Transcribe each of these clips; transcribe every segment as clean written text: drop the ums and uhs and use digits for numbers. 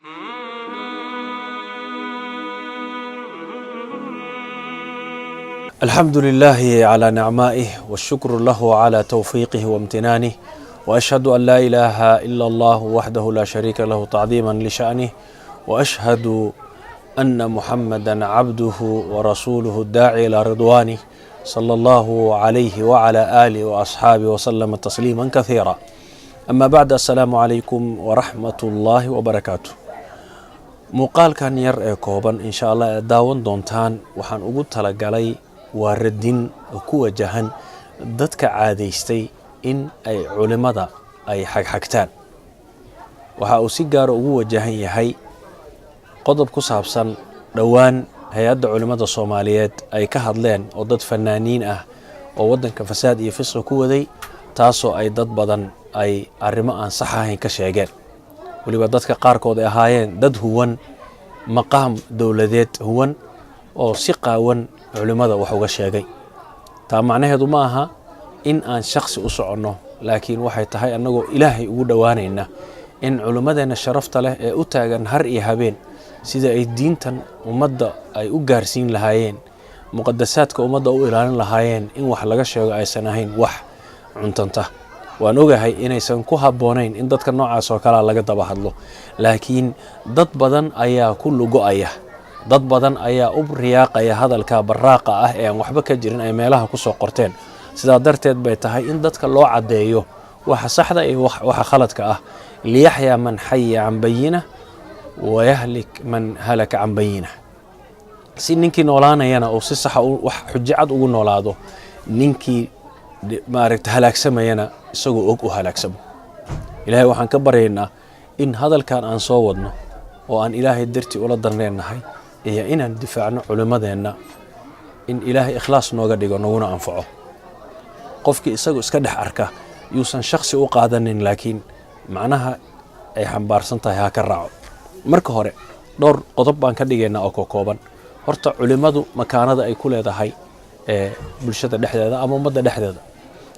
الحمد لله على نعمائه والشكر له على توفيقه وامتنانه وأشهد أن لا إله إلا الله وحده لا شريك له تعظيما لشأنه وأشهد أن محمدا عبده ورسوله الداعي إلى رضوانه صلى الله عليه وعلى آله وأصحابه وسلم تسليما كثيرا. أما بعد، السلام عليكم ورحمة الله وبركاته. muuqaal kan yar ee kooban insha Allah daawan doontaan waxaan ugu talagalay waa radin ku wajahan dadka caadaystay in ay culimada ay xagxagtaan. waxa uu si gaar ah ugu wajahan yahay qodob ku saabsan dhawaan hay'adda culimada Soomaaliyeed ay ka hadleen oo dad fanaaniin ah oo wadanka fasaad iyo fisq ku waday, taasoo ay dad badan ay arrimo aan sax ahayn ka sheegeen. waliba dadka qaarkood ay ahaayeen dad huwan maqaam dawladeed huwan oo si qaawan culimada wax uga sheegay. taa macnaheedu ma aha in aan shakhsi u soconno, laakiin waxay tahay annagoo Ilaahay ugu dhawaanayna in culimadeena sharafta leh ee u taagan har iyo habeen sida ay diintan ummadda ay u gaarsiin lahaayeen, muqaddasaadka ummadda u ilaalin lahaayeen, in wax laga sheego aysan ahayn wax cuntanta. waan ogahay inaysan ku habboonayn in dadka noocaas oo kale laga daba hadlo, laakiin dad badan ayaa ku lugo'aya, dad badan ayaa u riyaaqaya hadalka baraaqa ah ee aan waxba ka jirin ay meelaha ku soo qorteen. sidaa darteed bay tahay in dadka loo caddeeyo waxa saxda iyo waxa khaladka ah, liyaxyaa man xaya can bayina wayahlik man halaka can bayina. si ninkii noolaanayana oo si saxa wax xujo cad ugu noolaado, ninkii halaagsamayana isagoo og u halaagsamo. ilaahay waxaan ka baryaynaa in hadalkan aan soo wadno oo aan ilaahay dartii ula danreenahay iyo inaan difaacno culimadeenna, in ilaahay ikhlaas nooga dhigo naguna anfaco. qofkii isagoo iska dhex arka yuusan shakhsi u qaadanin, laakiin macnaha ay xambaarsan tahay ha ka raaco. marka hore dhowr qodob baan ka dhigaynaa oo kooban. horta culimadu makaanada ay ku leedahay bulshada dhexdeeda ama ummadda dhexdeeda,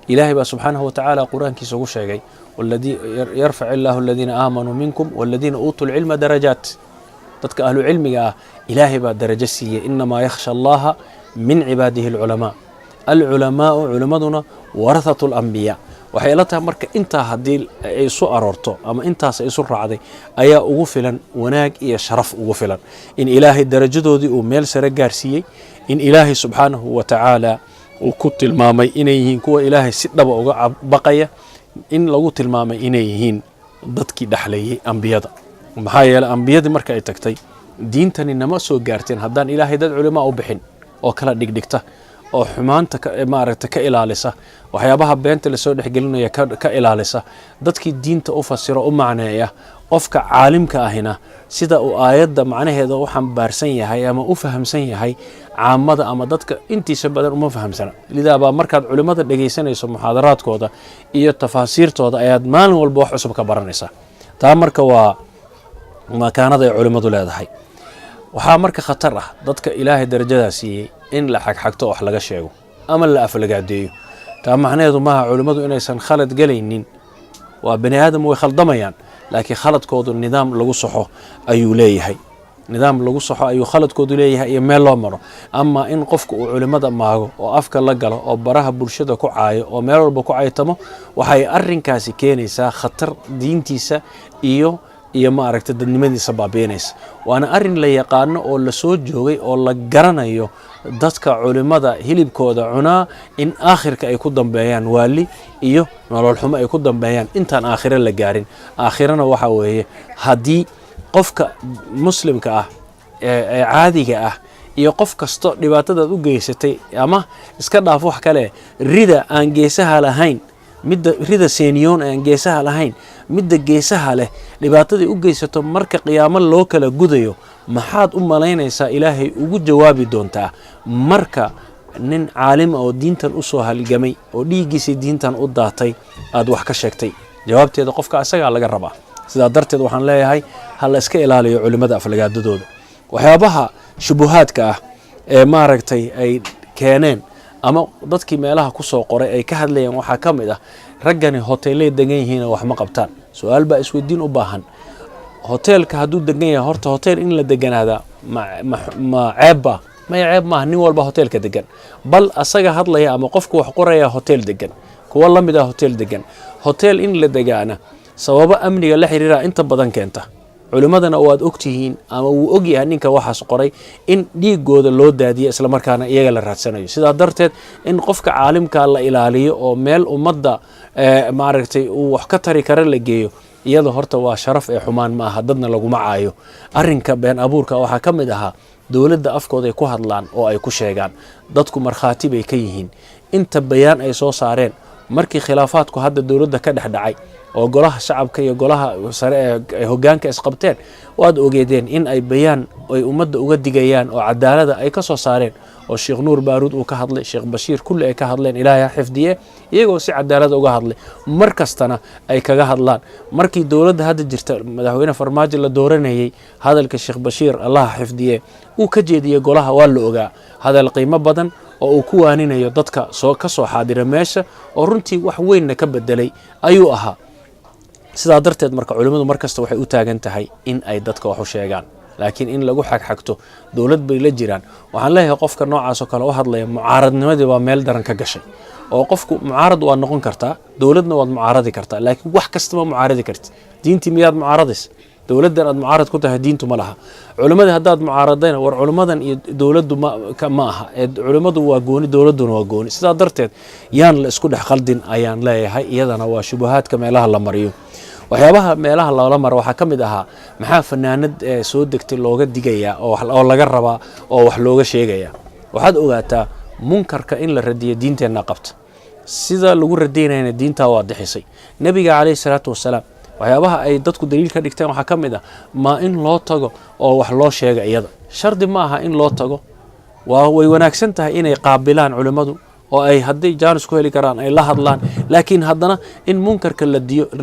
ilaahay baa subxaanahu watacaala qur-aankiisa ugu sheegay walladii yarfac illaahu aladiina aamanuu minkum waladiina uutuu lcilma darajaat. dadka ahlu cilmiga ah ilaahay baa darajo siiyey. inamaa yakhsha allaha min cibaadihi alculamaa. alculamaau culimaduna warathatu lambiyaa. waxay ila tahay marka intaa haddii ay isu aroorto ama intaas ay isu raacday ayaa ugu filan wanaag iyo sharaf ugu filan in ilaahay darajadoodii uu meel sare gaarsiiyey, in ilaahay subxaanahu watacaala uu ku tilmaamay inay yihiin kuwa ilaahay si dhaba uga baqaya, in lagu tilmaamay inay yihiin dadkii dhaxleeyey ambiyada. maxaa yeelay ambiyadii marka ay tagtay diintani nama soo gaarteen haddaan ilaahay dad culimaa u bixin oo kala dhigdhigta oo xumaanta ka ilaalisa, waxyaabaha beenta la soo dhexgelinaya ka ilaalisa, dadkii diinta u fasiro u macneeya. qofka caalimka ahina sida uu aayadda macnaheeda u xambaarsan yahay ama u fahamsan yahay, caamada ama dadka intiisa badan uma fahamsana. lidaabaa markaad culimada dhegaysanayso muxaadaraadkooda iyo tafaasiirtooda ayaad maalin walba wax cusub ka baranaysaa. taa marka waa makaanada ay culimadu leedahay. waxaa marka khatar ah dadka ilaahay darajadaa siiyey in la xagxagto wax laga sheego ama la aflagaadeeyo. taa macnaheedu maaha culimadu inaysan khalad galaynin, waa bani aadam way khaldamayaan, laakiin khaladkoodu nidaam lagu saxo ayuu leeyahay. nidaam lagu saxo ayuu khaladkoodu leeyahay iyo meel loo maro. ama in qofku uu culimada maago oo afka la galo oo baraha bulshada ku caayo oo meel walba ku caaytamo, waxay arrinkaasi keenaysaa khatar diintiisa iyo dadnimadiisa baabiinaysa. waana arrin la yaqaano oo la soo joogay oo la garanayo dadka culimada hilibkooda cunaa in aakhirka ay ku dambeeyaan waali iyo nolol xumo ay ku dambeeyaan intaan aakhiro la gaarin. aakhirana waxa weeye haddii qofka muslimka ah ee caadiga ah iyo qof kasto dhibaatadaad u geysatay ama iska dhaaf wax kale, rida aan geesaha lahayn, midda rida seeniyoon aan geesaha lahayn, midda geesaha leh dhibaatadii u geysato marka qiyaamo loo kala gudayo, maxaad u malaynaysaa ilaahay ugu jawaabi doontaa marka nin caalima oo diintan u soo halgamay oo dhiiggiisii diintan u daatay aad wax ka sheegtay? jawaabteeda qofka asagaa laga rabaa. sidaa darteed waxaan leeyahay ha la iska ilaaliyo culimada aflagaadadooda. waxyaabaha shubuhaadka ah ee ay keeneen ama dadkii meelaha ku soo qoray ay ka hadlayaan waxaa ka mid ah raggani hoteelay degan yihiin wax ma qabtaan. su'aal baa isweydiin u baahan. hoteelka hadduu degan yahay horta hotel in la deganaada ma ceebba ma ceeb maaha nin walba hoteelka degan bal asaga hadlaya ama qofku wax qoraya hotel degan kuwa la mid ah hotel degan hotel in la degaana sababa amniga la xiriira inta badan keenta culimadana waad ogtihiin ama uu og yahay ninka waxaas qoray in dhiigooda loo daadiyo isla markaana iyaga la raadsanayo sidaa darteed in qofka caalimka la ilaaliyo oo meel ummadda maaragtay uu wax ka tari kara la geeyo iyada horta waa sharaf ee xumaan ma aha dadna laguma caayo arrinka been abuurka waxaa ka mid ahaa dowladda afkooda ay ku hadlaan oo ay ku sheegaan dadku markhaati bay ka yihiin inta bayaan ay soo saareen markii khilaafaadku hadda dowladda ka dhex dhacay oo golaha shacabka iyo golaha sare ee hoggaanka isqabteen waad ogeedeen in ay bayaan ay ummadda uga digayaan oo cadaalada ay ka soo saareen oo Sheekh Nuur Baaruud uu ka hadlay Sheekh Bashiir kulli ay ka hadleen Ilaahay xifdiye iyagoo si cadaalada uga hadlay mar kastana ay kaga hadlaan markii dowladda hadda jirta madaxweyne Farmaajo la dooranayay hadalka Sheekh Bashiir Allah xifdiye uu ka jeediyay golaha waa la ogaa hadal qiimo badan oo uu ku waaninayo dadka ka soo xaadira meesha oo runtii wax weyn ka bedelay ayuu ahaa sidaa darteed marka culimadu markasta waxay u taagan tahay in ay dadka wax u sheegaan laakiin in lagu xagxagto dowlad bay la jiraan waxaan leeyahay qofka noocaas oo kale u hadlaya mucaaradnimadii waa meel daran ka gashay oo qofku mucaarad waa noqon kartaa dowladna waad mucaaradi kartaa laakiin wax kasta ma mucaaradi kartid diintii miyaad mucaaradis dowladdan aad mucaarad ku tahay diintu ma laha culimadii haddaad mucaaradayna war culimadan iyo dowladdu ma aha culimadu waa gooni dowladduna waa gooni sidaa darteed yaan la isku dhex qaldin ayaan leeyahay iyadana waa shubahaadka meelaha la mariyo waxyaabaha meelaha loola maro waxaa ka mid ahaa maxaa fanaanad soo degtay looga digayaa oo laga rabaa oo wax looga sheegayaa waxaad ogaataa munkarka in la radiyo diinteenna qabta sida lagu radiynayna diintaa waa dixisay nabiga calayhi salaatu wasalaam waxyaabaha ay dadku daliil ka dhigteen waxaa ka mid ah ma in loo tago oo wax loo sheega iyada shardi ma aha in loo tago way wanaagsan tahay inay qaabilaan culimmadu oo ay hadday jaanis ku heli karaan ay la hadlaan laakiin haddana in munkarka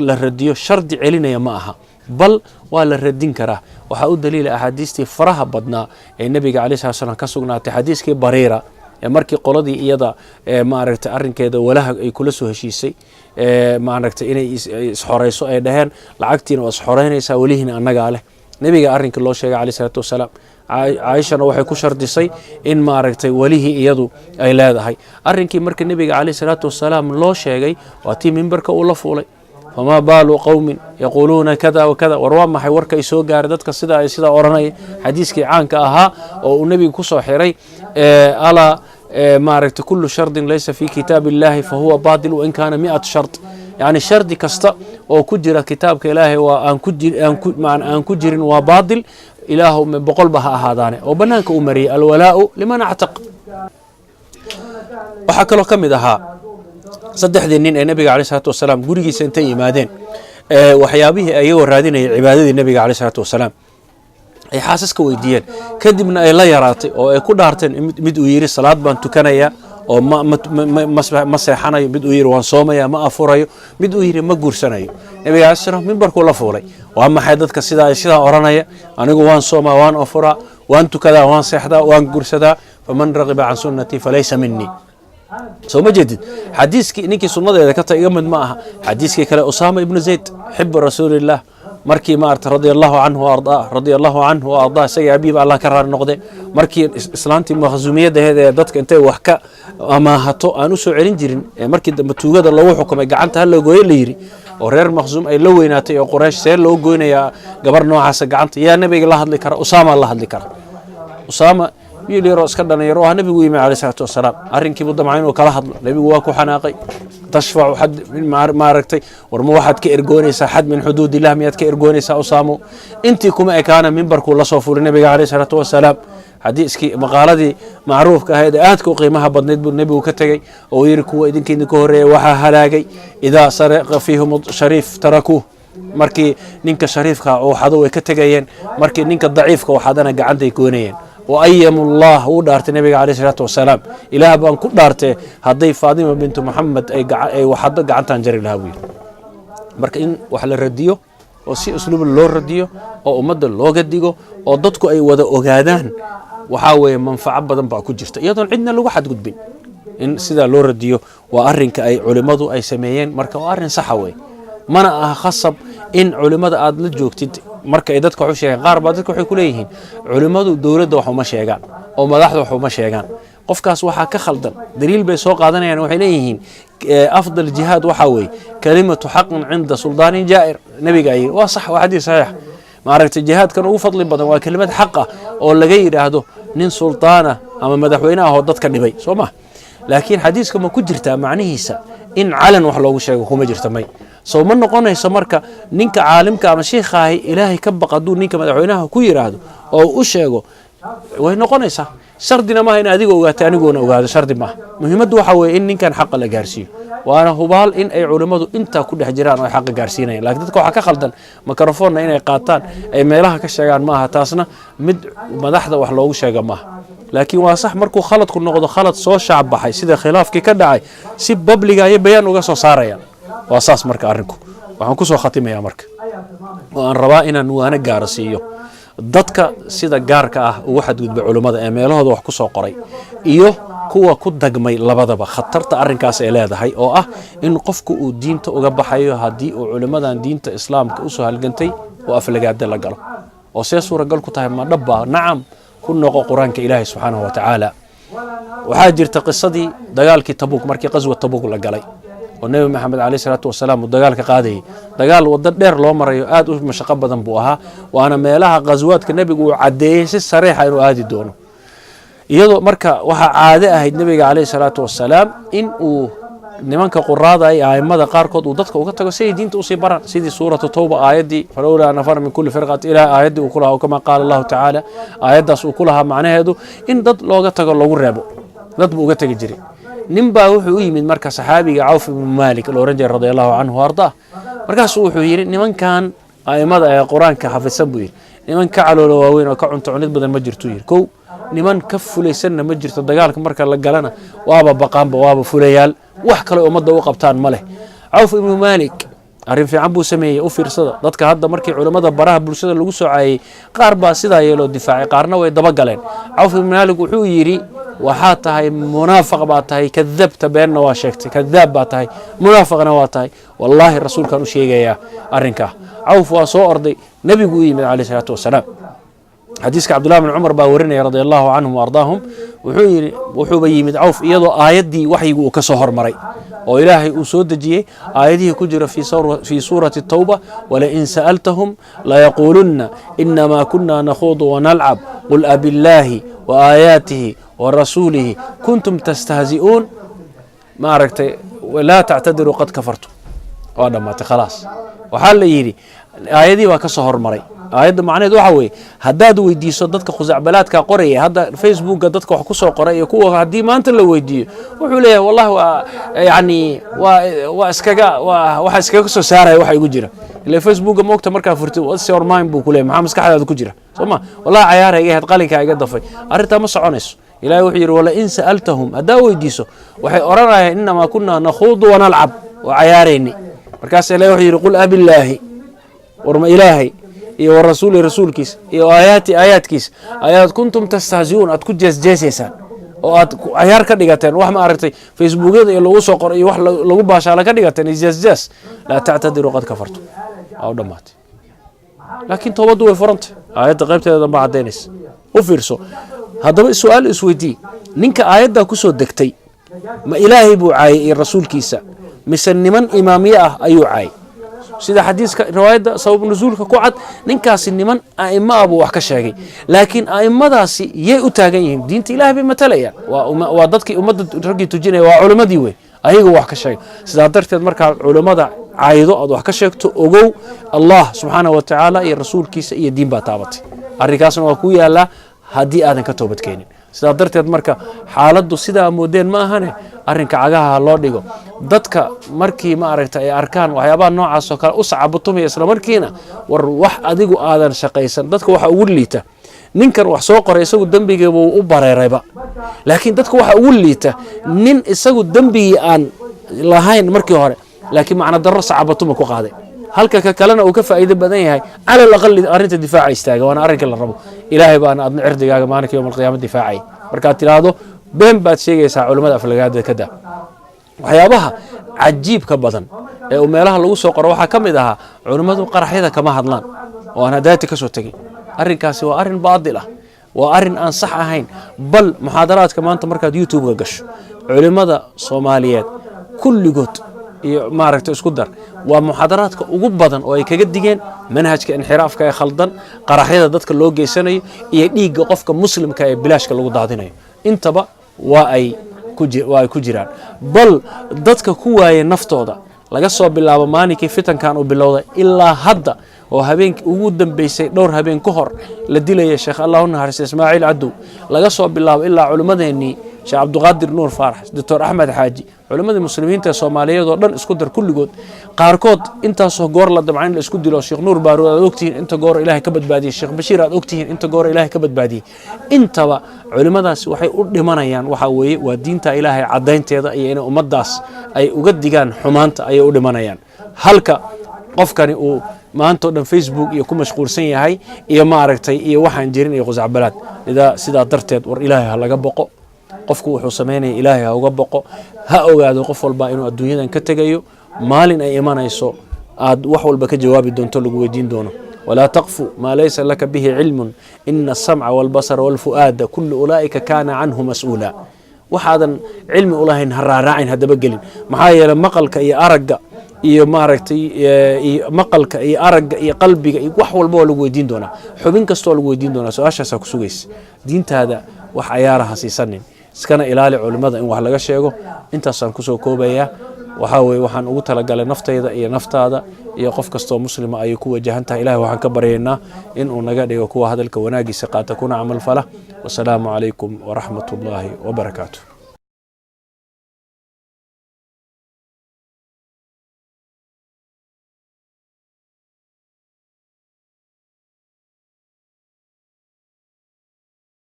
la radiyo shardi celinaya ma aha bal waa la radin karaa waxaa u daliila axaadiistii faraha badnaa ee nabiga calayhi salaatu wasalaam ka sugnaatay xadiiskii Bariira ee markii qoladii iyada maaragtay arrinkeeda walaha ay kula soo heshiisay maaragtay inay isxoreyso ay dhaheen lacagtiina waa isxoreynaysaa walihiina annagaa leh nabiga arrinkii loo sheegay calayhi salaatu wasalaam عائشة waxay ku shardisay in maaragtay walihii iyadu ay leedahay arrinkii markii nabiga calayhi salaatu wasalaam loo sheegay waa tii minbarka uu la fuulay fama baalu qawmin yaquluuna kada wa kada war waa maxay warka ay soo gaaray dadka sida ay sida oranay xadiiskii caanka ahaa oo uu nabiga ku soo xiray ala maaragtay kullu shardin laysa fi kitaabillahi fa huwa baadil wa in kana 100 shart يعني شرط كستا أو كجرا كتابك إلهي وأن كجر وباطل إله من بقول بها هذانه وبنانك أمري الولاء لمن اعتق وحكى له كم إذا صدح ذنين النبي عليه الصلاة والسلام قريجي سنتين مادين وحيابه أيوة رادين عبادة النبي عليه الصلاة والسلام أي حاسس كويدين كدبنا أي لا يراتي أو كل هارتين مدو يري صلاة بان تكنيا oo ma seexanayo mid uu yiri waan soomaya ma afurayo mid uu yiri ma guursanayo nabiga asalaam minbarku la fuulay waa maxay dadka sida oranaya anigu waan soomaa waan afura waan tukada waan seexdaa waan guursadaa faman raqiba an sunnati falaysa minni soo ma jeedid xadiiskii ninkii sunnadeeda ka taga mid ma aha xadiiskii kale Usama ibn Zayd xibbu rasuulillah markii maarta radiyallahu anhu wa arda sayyi abiib Allah ka raar noqday markii islaantii mahzumiyadaheeda dadka intay wax ka amaahato aan u soo celin jirin markii dambe tuugada lagu xukumay gacanta hal loo gooyay la yiri oo reer mahzum ay la weynaatay oo Quraysh see loo gooynaya gabar noocaas gacanta yaa nabiga la hadli kara Usama la hadli kara Usama يليرو اسكا دنيرو ها نبي ويما عليه الصلاه والسلام ارنكي بو دمعين او كلا hadlo nabigu waa ku xanaaqay tashfac had ma aragtay war ma waxaad ka ergoonaysaa xad min xuduud ilaahi miyaad ka ergoonaysaa Usamo intii kuma ekaana minbarku la soo fuulay nabiga عليه الصلاه والسلام xadiiskii maqaaladii macruufka ahayd aad ku qiimaha badneed buu nabigu ka tagay oo yiri kuwa idinkiina ka horeeyay waxa halaagay idaa saraqa fihum sharif taraku markii ninka shariifka oo xado way ka tagayeen markii ninka daciifka waxadana gacantay goonayeen وأيم الله ودارت النبي عليه الصلاة والسلام إلى بان كل دارته هذي فاطمة بنت محمد أي وحد قعدت عن الهوي مركين وحل الرديو وسي أسلوب اللور رديو أو أمد اللور قديجو أو ضدكو أي وذا أجادان وحاول منفعة بدن باكو جرت أيضا عندنا لو واحد قد بين إن سيدا اللور رديو وأرنك أي علماء أي سميين مركا وأرن صحوي ما أنا خصب إن علماء أدل جوكتد marka ay dadka wax u sheegaan qaar baa dadka waxay ku leeyihiin culimadu dowladda wax uma sheegaan oo madaxda wax uma sheegaan qofkaas waxaa ka khaldan daliil bay soo qaadanayaan waxay leeyihiin afdal jihaad waxa weeye kalimatu xaqin cinda suldaanin jaa'ir nabiga ayiri waa sax waa xadiis saxiix maaragtay jihaadkan ugu fadli badan waa kelimad xaq ah oo laga yidhaahdo nin sultaana ama madaxweyne ah oo dadka dhibay soo ma laakiin xadiiska ma ku jirtaa macnihiisa in calan wax loogu sheego kuma jirta may soo ma noqonayso marka ninka caalimka ama sheekhahay ilaahay ka baqaduu ninka madaxweynaha ku yiraahdo oo u sheego way noqonaysaa shardina maaha in adiga ogaatay anigoona ogaado shardi maaha muhiimaddu waxa weeye in ninkan xaqa la gaarsiiyo waana hubaal in ay culimmadu intaa ku dhex jiraan oo ay xaqa gaarsiinayaan laakiin dadka waxaa ka khaldan mikrofonna inay qaataan ay meelaha ka sheegaan maaha taasna mid madaxda wax loogu sheega maaha laakiin waa sax markuu khaladku noqdo khalad soo shacbaxay sida khilaafkii ka dhacay si babliga iyo bayaan uga soo saarayaan waa saas marka arrinku waxaan ku soo khatimayaa marka oo aan rabaa inaan waana gaara siiyo dadka sida gaarka ah ugu xadgudbay culimmada ee meelahooda wax ku soo qoray iyo kuwa ku dagmay labadaba khatarta arrinkaas ay leedahay oo ah in qofku uu diinta uga baxayo haddii uu culimmadan diinta islaamka usoo halgantay oo aflagaada la galo oo see suuragal ku tahay ma dhabba nacam ku noqo qur-aanka ilaahay subxaanahu wa tacaala waxaa jirta qisadii dagaalkii tabuuk markii qaswa tabuuk la galay oo nebi maxamed calayhi salaatu wasalaam uu dagaalka qaadayay dagaal waddo dheer loo marayo aad u mashaqo badan buu ahaa waana meelaha qaswaadka nebigu uu caddeeyey si sariixa inuu aadi doono iyadoo marka waxaa caade ahayd nebiga calayhi salaatu wasalaam in uu nimanka quraada ay a'immada qaarkood uu dadka uga tago si ay diinta usii baraan sidii suuratu tawba aayaddii falowlaa nafara min kulli firqat ilaa aayaddii uu ku lahaa kama qaala allahu tacaala aayaddaas uu ku lahaa macnaheedu in dad looga tago lagu reebo dad buu uga tegi jiray nin baa wuxuu u yimid marka saxaabiga cawf ibnu maalik la oran jiray radia allahu canhu ardaa markaasuu wuxuu yidhi nimankan a'immada ee qur-aanka xafidsan buu yidhi niman ka caloola waaweyn oo ka cunto cunid badan ma jirtuu yidhi kow niman ka fulaysanna ma jirto dagaalka marka la galana waaba baqaanba waaba fulayaal wax kale ummadda u qabtaan ma leh cawf ibnu maalik arrin fiican buu sameeyey u fiirsada dadka hadda markii culimmada baraha bulshada lagu soo caayey qaar baa sidaa yeeloo difaacay qaarna way dabagaleen cawf ibnu maalik wuxuu yidhi waxaa tahay munaafiq baa tahay kadabta beenna waa sheegtay kadaab baa tahay munaafiqna waa tahay wallaahi rasuulkaan u sheegayaa arrinkaa cawf waa soo orday nebigu u yimid calayhi salaatu wasalaam xadiiska cabdullahi bin cumar baa warinaya radia allahu canhum waardaahum wuxuu yidhi wuxuuba yimid cawf iyadoo aayaddii waxyigu uu ka soo hormaray oo ilaahay uu soo dejiyey aayadihii ku jira fii suurati tawba walain sa'altahum layaquulunna inamaa kuna nakhuudu wanalcab qul abillaahi وآياته ورسوله كنتم تستهزئون ما أركت لا تعتذروا قد كفرتم وهذا ما خلاص وحال يري آيدي وكسهر مري آيد معناه دوحوي هداد ويديسو dadka khusacbalaadka qoraya hada Facebook dadka wax ku soo qoray kuwa hadii maanta la weydiyo wuxuu leeyahay wallahi yani waxa iskaga soo saaray waxa igu jira ilaa Facebook ma ogta marka furtay what's your mind buu ku leeyahay maxaa maskaxdaada ku jira sooma wallahi cayaarayga had qalinka iga dafay arinta ma soconayso ilaahay wuxuu yiri wala in sa'altahum hadaa weydiiso waxay oranayaan inama kunna nakhuudu wa nal'ab wa cayaarayni markaas ilaahay wuxuu yiri qul abillahi warma ilaahay iyo rasuul rasuulkiis iyo aayaadkiis ayaad kuntum tastahzi'un ad ku jeesjeesaysan oo aad ciyaar ka dhigateen wax ma aragtay facebookada iyo lagu soo qoray iyo wax lagu baashaala ka dhigateen jeesjees la ta'tadiru qad kafartu aw dhamaatay laakiin toobadu way furantay aayadda qaybteeda ma cadeynaysa u fiirso haddaba su'aal isweydii ninka aayadda ku soo degtay ma ilaahay buu caayay iyo rasuulkiisa mise niman imaamiye ah ayuu caayay sida xadiiska riwaayada sabab nuzuulka ku cad ninkaasi niman aima abu wax ka sheegay laakiin aimadaasi yay u taagan yihiin diinta ilaahay bay matalayaan waa dadkii ummadda ragii tujinaya waa culimadii wey ayagu wax ka sheegay sida darteed marka culimada caaydo aad wax ka sheegto ogow Allah subhanahu wa ta'ala iyo rasuulkiisa iyo diin baa taabatay arrinkaasna waa ku yaala haddii aadan ka toobad keenin sida darteed marka xaaladdu sida moodeen ma ahane arrinka cagaha loo dhigo dadka markii ma aragtay ay arkaan waxyaabaha noocaas oo kale u sacabatumay isla markiina war wax adigu aadan shaqaysan dadka waxa ugu liita ninkan wax soo qoray isagu dambigeeba uu u bareerayba laakiin dadka waxa ugu liita nin isagu dambigi aan lahayn markii hore laakiin macna darro sacabatuma ku qaaday halka ka kalena uu ka faa'iido badan yahay ala aqal arinta difaaca istaaga waana arrinka la rabo ilaahay baana adna cirdigaaga maalinka yawmal qiyaamada difaacay marka tiraado been baad sheegaysaa culimada aflagaada kada waxyaabaha cajiibka badan ee meelaha lagu soo qoro waxa kamid aha culimadu qaraxyada kama hadlaan وأنا داتي كسو تجي أرين كاسي وأرين باطلة وأرين أنصح أهين بل محاضرات كمان تمركز يوتيوب قش علماء صوماليات كل جود ما عرفت اسكدر ومحاضرات وجبدا oo ay kaga digeen manhajka inxiraafka ee khaldan qaraxyada dadka loo geysanayo iyo dhiigga qofka muslimka ee bilaashka lagu daadinayo intaba waa ay ku jiraan bal dadka ku waayay naftooda laga soo bilaabo maalinkii fitankan uu bilowday ilaa hadda oo habeenkii ugu dambeysay dhowr habeen ka hor la dilay Sheekh Allahu naxariis Ismaaciil Cadow laga soo bilaabo ilaa culimadeennii Sheekh Abduqaadir Nuur Faarax Dr. Ahmed Xaaji culimada muslimiinta Soomaaliyeed oo dhan isku dar kulligood qaarkood intaas oo goor la dabcan la isku dilo Sheekh Nuur Baaruud aad ogtiin inta goor Ilaahay ka badbaadiyay Sheekh Bashiir aad ogtiin inta goor Ilaahay ka badbaadiyay intaba culimadaas waxay u dhimanayaan waxa weeye waa diinta Ilaahay cadeynteeda iyo in ummadaas ay uga digaan xumaanta ay u dhimanayaan halka qofkani uu maanta oo dhan Facebook iyo ku mashquulsan yahay iyo ma aragtay iyo waxaan jirin iyo qosacbalaad sida darteed war Ilaahay ha laga boqo qofku wuxuu sameeyay Ilaahay ha uga boqo ha ogaado qof walba inuu adduunyadan ka tagayo maalin ay imanayso aad wax walba ka jawaabi doonto lagu weydiin doono ولا تقف ما ليس لك به علم إن السمع والبصر والفؤاد كل أولئك كان عنه مسؤولا وهذا علم الله هراراعين هذا بقلين محايا مقلك يا أرجع iyo maaragtay maqalka iyo aragga iyo qalbiga iyo wax walba oo lagu weydiin doona xubin kasto lagu weydiin doona su'aashaas ku sugays diintaada wax ayaaraha siisanin iskana ilaali culimada in wax laga sheego intaas aan ku soo koobaya waxa way waxaan ugu talagalay naftayda iyo naftaada iyo qof kasto muslima ay ku wajahantahay Ilaahay waxaan ka baryeynaa in uu naga dhigo kuwa hadalka wanaagiisa qaata kuna amal fala wassalaamu alaykum wa rahmatullahi wa barakaatuh